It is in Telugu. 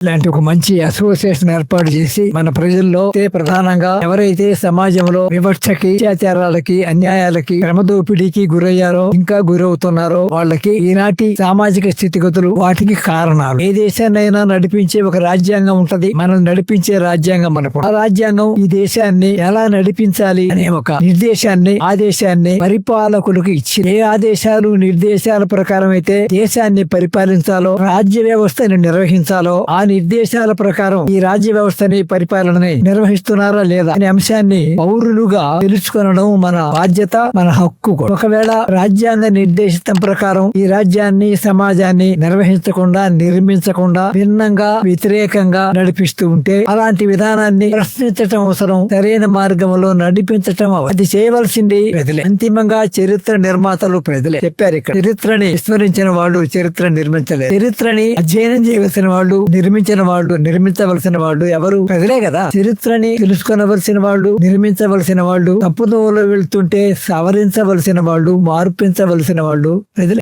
ఇలాంటి ఒక మంచి అసోసియేషన్ ఏర్పాటు చేసి మన ప్రజల్లో ప్రధానంగా ఎవరైతే సమాజంలో వివక్షకి, అత్యాచారాలకి, అన్యాయాలకి, క్రమదోపిడీకి గురయ్యారో, ఇంకా గురవుతున్నారో వాళ్ళకి ఈనాటి సామాజిక స్థితిగతులు, వాటికి కారణాలు. ఏ దేశాన్నైనా నడిపించే ఒక రాజ్యాంగం ఉంటది. మనం నడిపించే రాజ్యాంగం మనకు. ఆ రాజ్యాంగం ఈ దేశాన్ని ఎలా నడిపించాలి అనే ఒక నిర్దేశాన్ని, ఆదేశాన్ని పరిపాలకులకు ఇచ్చి, ఏ ఆదేశాలు నిర్దేశాల ప్రకారం అయితే దేశాన్ని పరిపాలించాలో, రాజ్య వ్యవస్థని నిర్వహించాలో ఆ నిర్దేశాల ప్రకారం ఈ రాజ్య వ్యవస్థని, పరిపాలనని నిర్వహిస్తున్నారా లేదా అనే అంశాన్ని పౌరులుగా తెలుసుకొనడం మన బాధ్యత, మన హక్కు కూడా. ఒకవేళ రాజ్యాంగ నిర్దేశితం ప్రకారం ఈ రాజ్యాన్ని, సమాజాన్ని నిర్వహించకుండా, నిర్మించకుండా భిన్నంగా, వ్యతిరేకంగా నడిపిస్తూ ఉంటే అలాంటి విధానాన్ని ప్రశ్నించటం అవసరం. సరైన మార్గంలో నడిపించటం అది చేయవలసింది ప్రజలే. అంతిమంగా చరిత్ర నిర్మాతలు ప్రజలే. చెప్పారు ఇక్కడ, చరిత్రని విస్మరించిన వాళ్ళు చరిత్ర నిర్మించలేదు. చరిత్రని అధ్యయనం చేయవలసిన వాళ్ళు, నిర్మించిన వాళ్ళు, నిర్మించవలసిన వాళ్ళు ఎవరు? ప్రజలే కదా. చరిత్రని తెలుసుకొనవలసిన వాళ్ళు, నిర్మించవలసిన వాళ్ళు, తప్పుదోవలో వెళ్తుంటే సవరించవలసిన వాళ్ళు, మార్పించవలసిన వాళ్ళు ప్రజలే.